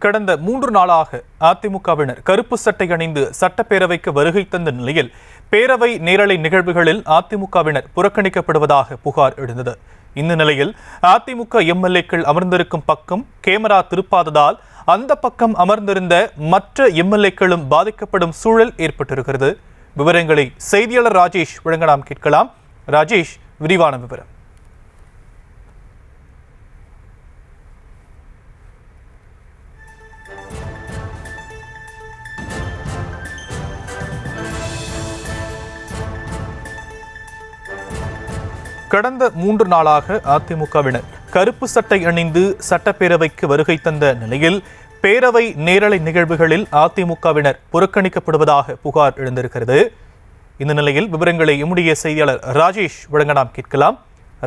கடந்த 3 நாளாக அதிமுகவினர் கருப்பு சட்டை அணிந்து சட்டப்பேரவைக்கு வருகை தந்த நிலையில் பேரவை நேரலை நிகழ்வுகளில் அதிமுகவினர் புறக்கணிக்கப்படுவதாக புகார் எழுந்தது. இந்த நிலையில் அதிமுக எம்எல்ஏக்கள் அமர்ந்திருக்கும் பக்கம் கேமரா திருப்பாததால் அந்த பக்கம் அமர்ந்திருந்த மற்ற எம்எல்ஏக்களும் பாதிக்கப்படும் சூழல் ஏற்பட்டிருக்கிறது. விவரங்களை செய்தியாளர் ராஜேஷ் வழங்க நாம் கேட்கலாம். ராஜேஷ், விரிவான விவரம். கடந்த 3 நாளாக அதிமுகவினர் கருப்பு சட்டை அணிந்து சட்டப்பேரவைக்கு வருகை தந்த நிலையில் பேரவை நேரலை நிகழ்வுகளில் அதிமுகவினர் புறக்கணிக்கப்படுவதாக புகார் எழுந்திருக்கிறது. இந்த நிலையில் விவரங்களை எம்முடைய செய்தியாளர் ராஜேஷ் வழங்க நாம் கேட்கலாம்.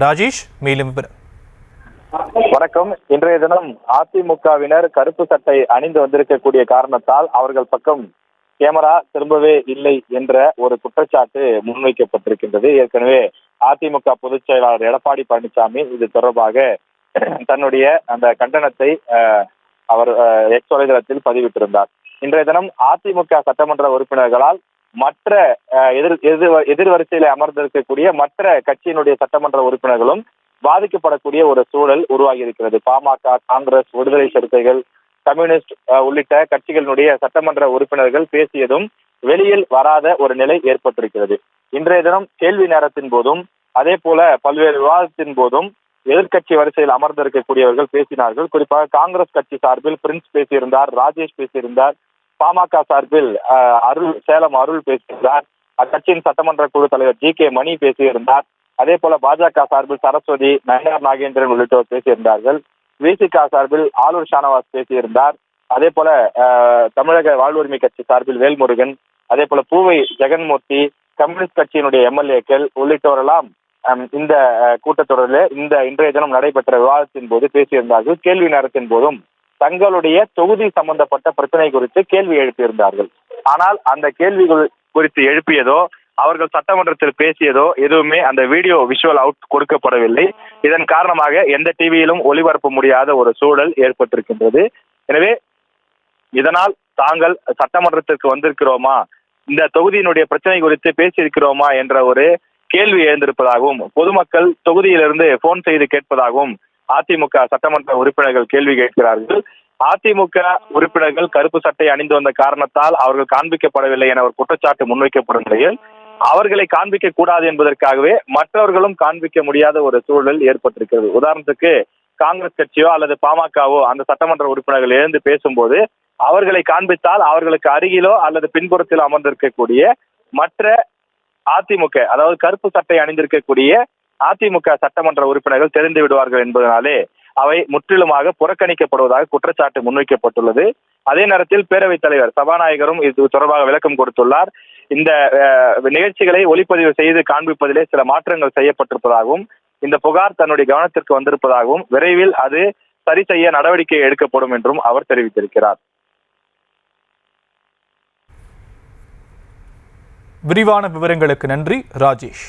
ராஜேஷ், மேலும் விவரம். வணக்கம். இன்றைய தினம் அதிமுகவினர் கருப்பு சட்டை அணிந்து வந்திருக்கக்கூடிய காரணத்தால் அவர்கள் பக்கம் கேமரா திரும்பவே இல்லை என்ற ஒரு குற்றச்சாட்டு முன்வைக்கப்பட்டிருக்கின்றது. ஏற்கனவே அதிமுக பொதுச் செயலாளர் எடப்பாடி பழனிசாமி இது தொடர்பாக தன்னுடைய அந்த கண்டனத்தை அவர் எக்ஸ் வலைதளத்தில் பதிவிட்டிருந்தார். இன்றைய தினம் அதிமுக சட்டமன்ற உறுப்பினர்களால் மற்ற எதிர்வரிசையில அமர்ந்திருக்கக்கூடிய மற்ற கட்சியினுடைய சட்டமன்ற உறுப்பினர்களும் பாதிக்கப்படக்கூடிய ஒரு சூழல் உருவாகி இருக்கிறது. பாமக, காங்கிரஸ், விடுதலை சிறுத்தைகள், கம்யூனிஸ்ட் உள்ளிட்ட கட்சிகளினுடைய சட்டமன்ற உறுப்பினர்கள் பேசியதும் வெளியில் வராத ஒரு நிலை ஏற்பட்டிருக்கிறது. இன்றைய தினம் கேள்வி நேரத்தின் போதும் அதே போல பல்வேறு விவாதத்தின் போதும் எதிர்கட்சி வரிசையில் அமர்ந்திருக்கக்கூடியவர்கள் பேசினார்கள். குறிப்பாக காங்கிரஸ் கட்சி சார்பில் பிரின்ஸ் பேசியிருந்தார், ராஜேஷ் பேசியிருந்தார். பாமக சார்பில் சேலம் அருள் பேசியிருந்தார். அக்கட்சியின் சட்டமன்ற குழு தலைவர் ஜி.கே. மணி பேசியிருந்தார். அதே போல பாஜக சார்பில் சரஸ்வதி, நயனார் நாகேந்திரன் உள்ளிட்டோர் பேசியிருந்தார்கள். விசிக சார்பில் ஆலூர் ஷானவாஸ் பேசியிருந்தார். அதே போல தமிழக வாழ்வுரிமை கட்சி சார்பில் வேல்முருகன், அதே போல பூவை ஜெகன்மூர்த்தி, கம்யூனிஸ்ட் கட்சியினுடைய எம்எல்ஏக்கள் உள்ளிட்டோரெல்லாம் இந்த கூட்டத்தொடரில் இன்றைய தினம் நடைபெற்ற விவாதத்தின் போது பேசியிருந்தார்கள். கேள்வி நேரத்தின் போதும் தங்களுடைய தொகுதி சம்பந்தப்பட்ட பிரச்சனை குறித்து கேள்வி எழுப்பியிருந்தார்கள். ஆனால் அந்த கேள்விகள் குறித்து எழுப்பியதோ அவர்கள் சட்டமன்றத்தில் பேசியதோ எதுவுமே அந்த வீடியோ விஷுவல் அவுட் கொடுக்கப்படவில்லை. இதன் காரணமாக எந்த டிவியிலும் ஒளிபரப்ப முடியாத ஒரு சூழல் ஏற்பட்டிருக்கின்றது. எனவே இதனால் தாங்கள் சட்டமன்றத்திற்கு வந்திருக்கிறோமா, இந்த தொகுதியினுடைய பிரச்சனை குறித்து பேசியிருக்கிறோமா என்ற ஒரு கேள்வி எழுந்திருப்பதாகவும் பொதுமக்கள் தொகுதியிலிருந்து போன் செய்து கேட்பதாகவும் அதிமுக சட்டமன்ற உறுப்பினர்கள் கேள்வி கேட்கிறார்கள். அதிமுக உறுப்பினர்கள் கருப்பு சட்டை அணிந்து வந்த காரணத்தால் அவர்கள் காண்பிக்கப்படவில்லை என ஒரு குற்றச்சாட்டு முன்வைக்கப்படும் நிலையில் அவர்களை காண்பிக்க கூடாது என்பதற்காகவே மற்றவர்களும் காண்பிக்க முடியாத ஒரு சூழல் ஏற்பட்டிருக்கிறது. உதாரணத்துக்கு காங்கிரஸ் கட்சியோ அல்லது பாமகவோ அந்த சட்டமன்ற உறுப்பினர்கள் எழுந்து பேசும்போது அவர்களை காண்பித்தால் அவர்களுக்கு அருகிலோ அல்லது பின்புறத்திலோ அமர்ந்திருக்கக்கூடிய மற்ற அதிமுக, அதாவது கருப்பு சட்டை அணிந்திருக்கக்கூடிய அதிமுக சட்டமன்ற உறுப்பினர்கள் தெரிந்து விடுவார்கள் என்பதனாலே அவை முற்றிலுமாக புறக்கணிக்கப்படுவதாக குற்றச்சாட்டு முன்வைக்கப்பட்டுள்ளது. அதே நேரத்தில் பேரவைத் தலைவர் சபாநாயகரும் இது தொடர்பாக விளக்கம் கொடுத்துள்ளார். இந்த நிகழ்ச்சிகளை ஒளிப்பதிவு செய்து காண்பிப்பதிலே சில மாற்றங்கள் செய்யப்பட்டிருப்பதாகவும் இந்த புகார் தன்னுடைய கவனத்திற்கு வந்திருப்பதாகவும் விரைவில் அது சரி செய்ய நடவடிக்கை எடுக்கப்படும் என்றும் அவர் தெரிவித்திருக்கிறார். விரிவான விவரங்களுக்கு நன்றி ராஜேஷ்.